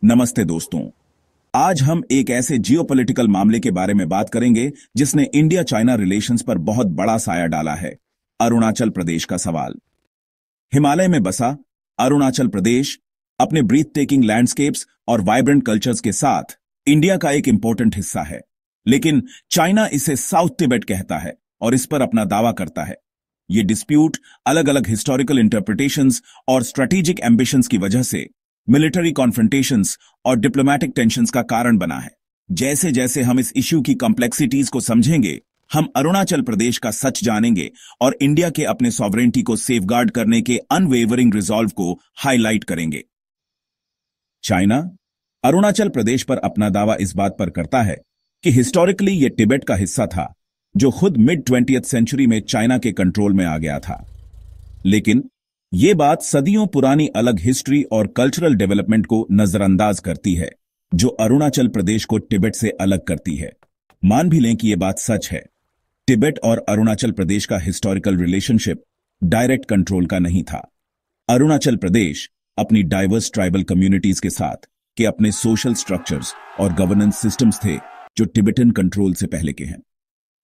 नमस्ते दोस्तों। आज हम एक ऐसे जियोपॉलिटिकल मामले के बारे में बात करेंगे जिसने इंडिया चाइना रिलेशंस पर बहुत बड़ा साया डाला है। अरुणाचल प्रदेश का सवाल। हिमालय में बसा अरुणाचल प्रदेश अपने ब्रीथ टेकिंग लैंडस्केप्स और वाइब्रेंट कल्चर्स के साथ इंडिया का एक इंपॉर्टेंट हिस्सा है, लेकिन चाइना इसे साउथ तिब्बत कहता है और इस पर अपना दावा करता है। ये डिस्प्यूट अलग अलग हिस्टोरिकल इंटरप्रिटेशंस और स्ट्रेटेजिक एम्बिशंस की वजह से मिलिट्री कॉन्फ्रंटेशंस और डिप्लोमैटिक टेंशंस का कारण बना है। जैसे जैसे हम इस इश्यू की कॉम्प्लेक्सिटीज को समझेंगे, हम अरुणाचल प्रदेश का सच जानेंगे और इंडिया के अपने सॉवरेनिटी को सेफगार्ड करने के अनवेवरिंग रिजॉल्व को हाईलाइट करेंगे। चाइना अरुणाचल प्रदेश पर अपना दावा इस बात पर करता है कि हिस्टोरिकली यह तिब्बत का हिस्सा था, जो खुद मिड 20th सेंचुरी में चाइना के कंट्रोल में आ गया था। लेकिन यह बात सदियों पुरानी अलग हिस्ट्री और कल्चरल डेवलपमेंट को नजरअंदाज करती है, जो अरुणाचल प्रदेश को तिब्बत से अलग करती है। मान भी लें कि यह बात सच है, तिब्बत और अरुणाचल प्रदेश का हिस्टोरिकल रिलेशनशिप डायरेक्ट कंट्रोल का नहीं था। अरुणाचल प्रदेश अपनी डाइवर्स ट्राइबल कम्युनिटीज के साथ के अपने सोशल स्ट्रक्चर्स और गवर्नेंस सिस्टम्स थे, जो तिब्बतन कंट्रोल से पहले के हैं।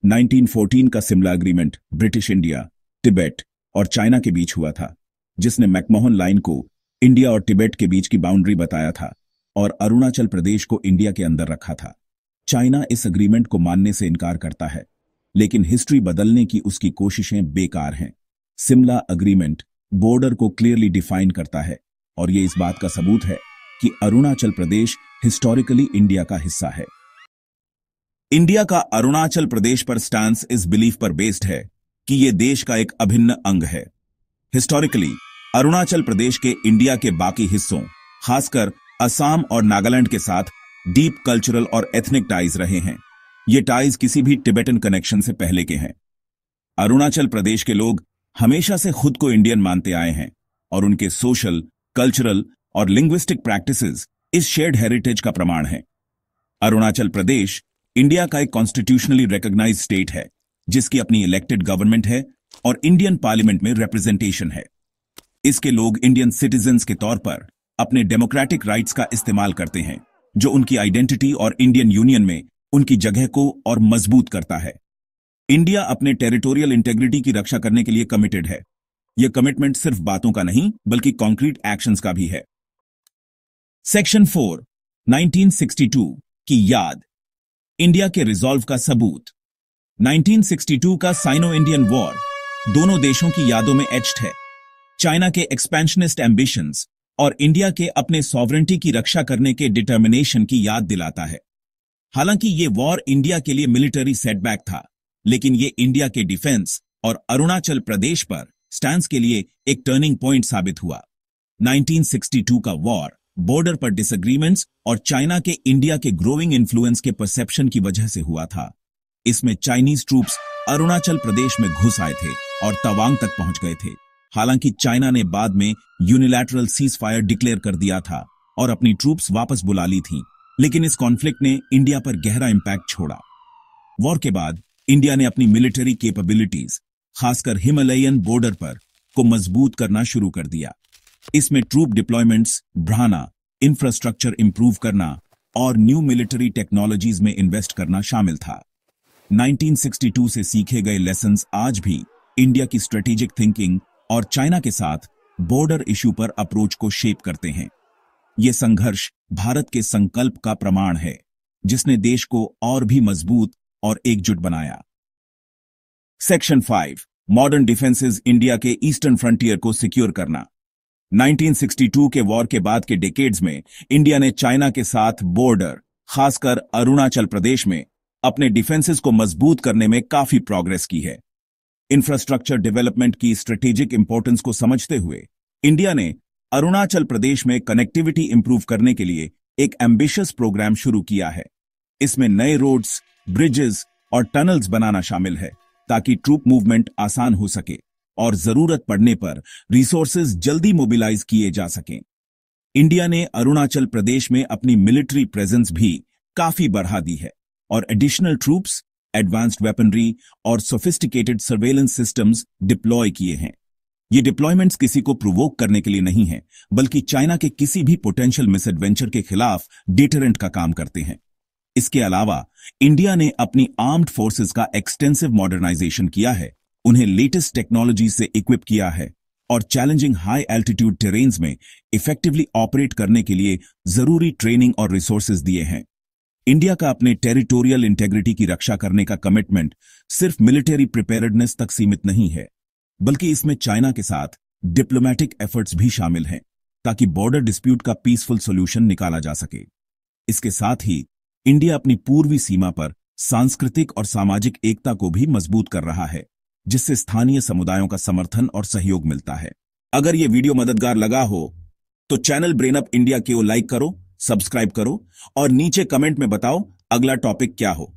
1914 का सिमला एग्रीमेंट ब्रिटिश इंडिया, तिब्बत और चाइना के बीच हुआ था, जिसने मैकमोहन लाइन को इंडिया और तिब्बत के बीच की बाउंड्री बताया था और अरुणाचल प्रदेश को इंडिया के अंदर रखा था। चाइना इस एग्रीमेंट को मानने से इनकार करता है, लेकिन हिस्ट्री बदलने की उसकी कोशिशें बेकार हैं। सिमला एग्रीमेंट बॉर्डर को क्लियरली डिफाइन करता है और यह इस बात का सबूत है कि अरुणाचल प्रदेश हिस्टोरिकली इंडिया का हिस्सा है। इंडिया का अरुणाचल प्रदेश पर स्टैंस इस बिलीफ पर बेस्ड है कि यह देश का एक अभिन्न अंग है। हिस्टोरिकली अरुणाचल प्रदेश के इंडिया के बाकी हिस्सों, खासकर असम और नागालैंड के साथ डीप कल्चरल और एथनिक टाइज रहे हैं। ये टाइज किसी भी तिब्बतन कनेक्शन से पहले के हैं। अरुणाचल प्रदेश के लोग हमेशा से खुद को इंडियन मानते आए हैं और उनके सोशल, कल्चरल और लिंग्विस्टिक प्रैक्टिसेस इस शेयर्ड हेरिटेज का प्रमाण है। अरुणाचल प्रदेश इंडिया का एक कॉन्स्टिट्यूशनली रिकॉग्नाइज्ड स्टेट है, जिसकी अपनी इलेक्टेड गवर्नमेंट है और इंडियन पार्लियामेंट में रिप्रेजेंटेशन है। इसके लोग इंडियन सिटीजन्स के तौर पर अपने डेमोक्रेटिक राइट्स का इस्तेमाल करते हैं, जो उनकी आइडेंटिटी और इंडियन यूनियन में उनकी जगह को और मजबूत करता है। इंडिया अपने टेरिटोरियल इंटेग्रिटी की रक्षा करने के लिए कमिटेड है। यह कमिटमेंट सिर्फ बातों का नहीं, बल्कि कॉन्क्रीट एक्शंस का भी है। सेक्शन 4, 1962 की याद, इंडिया के रिजॉल्व का सबूत। 1962 का साइनो इंडियन वॉर दोनों देशों की यादों में एच्ड है। चाइना के एक्सपेंशनिस्ट एम्बिशंस और इंडिया के अपने सॉवरेनिटी की रक्षा करने के डिटर्मिनेशन की याद दिलाता है। हालांकि ये वॉर इंडिया के लिए मिलिट्री सेटबैक था, लेकिन ये इंडिया के डिफेंस और अरुणाचल प्रदेश पर स्टैंस के लिए एक टर्निंग पॉइंट साबित हुआ। 1962 का वॉर बॉर्डर पर डिसएग्रीमेंट्स और चाइना के इंडिया के ग्रोइंग इन्फ्लुएंस के परसेप्शन की वजह से हुआ था। इसमें चाइनीज ट्रूप्स अरुणाचल प्रदेश में घुस आए थे और तवांग तक पहुंच गए थे। हालांकि चाइना ने बाद में यूनिलैटरल सीज फायर डिक्लेयर कर दिया था और अपनी ट्रूप्स वापस बुला ली थी, लेकिन इस कॉन्फ्लिक्ट ने इंडिया पर गहरा इंपैक्ट छोड़ा। वॉर के बाद इंडिया ने अपनी मिलिट्री कैपेबिलिटीज, खासकर हिमालयन बॉर्डर पर, को मजबूत करना शुरू कर दिया। इसमें ट्रूप डिप्लॉयमेंट्स बढ़ाना, इंफ्रास्ट्रक्चर इंप्रूव करना और न्यू मिलिट्री टेक्नोलॉजीज में इन्वेस्ट करना शामिल था। 1962 से सीखे गए लेसन्स आज भी इंडिया की स्ट्रेटेजिक थिंकिंग और चाइना के साथ बॉर्डर इश्यू पर अप्रोच को शेप करते हैं। यह संघर्ष भारत के संकल्प का प्रमाण है, जिसने देश को और भी मजबूत और एकजुट बनाया। सेक्शन 5, मॉडर्न डिफेंसेस इंडिया के ईस्टर्न फ्रंटियर को सिक्योर करना। 1962 के वॉर के बाद के डेकेड्स में इंडिया ने चाइना के साथ बॉर्डर, खासकर अरुणाचल प्रदेश में, अपने डिफेंसेस को मजबूत करने में काफी प्रोग्रेस की है। इंफ्रास्ट्रक्चर डेवलपमेंट की स्ट्रेटेजिक इंपॉर्टेंस को समझते हुए इंडिया ने अरुणाचल प्रदेश में कनेक्टिविटी इंप्रूव करने के लिए एक एम्बिशियस प्रोग्राम शुरू किया है। इसमें नए रोड्स, ब्रिजेस और टनल्स बनाना शामिल है, ताकि ट्रूप मूवमेंट आसान हो सके और जरूरत पड़ने पर रिसोर्सेज जल्दी मोबिलाइज किए जा सकें। इंडिया ने अरुणाचल प्रदेश में अपनी मिलिट्री प्रेजेंस भी काफी बढ़ा दी है और एडिशनल ट्रूप्स, एडवांस्ड वेपनरी और सोफिस्टिकेटेड सर्वेलेंस सिस्टम्स डिप्लॉय किए हैं। ये डिप्लॉयमेंट्स किसी को प्रोवोक करने के लिए नहीं है, बल्कि चाइना के किसी भी पोटेंशियल मिसएडवेंचर के खिलाफ डिटरेंट का काम करते हैं। इसके अलावा इंडिया ने अपनी आर्म्ड फोर्सेस का एक्सटेंसिव मॉडर्नाइजेशन किया है, उन्हें लेटेस्ट टेक्नोलॉजी से इक्विप किया है और चैलेंजिंग हाई एल्टीट्यूड टेरेन्स में इफेक्टिवली ऑपरेट करने के लिए जरूरी ट्रेनिंग और रिसोर्सेज दिए हैं। इंडिया का अपने टेरिटोरियल इंटेग्रिटी की रक्षा करने का कमिटमेंट सिर्फ मिलिट्री प्रिपेयर्डनेस तक सीमित नहीं है, बल्कि इसमें चाइना के साथ डिप्लोमैटिक एफर्ट्स भी शामिल हैं ताकि बॉर्डर डिस्प्यूट का पीसफुल सॉल्यूशन निकाला जा सके। इसके साथ ही इंडिया अपनी पूर्वी सीमा पर सांस्कृतिक और सामाजिक एकता को भी मजबूत कर रहा है, जिससे स्थानीय समुदायों का समर्थन और सहयोग मिलता है। अगर यह वीडियो मददगार लगा हो तो चैनल ब्रेन अप इंडिया को लाइक करो, सब्सक्राइब करो और नीचे कमेंट में बताओ अगला टॉपिक क्या हो।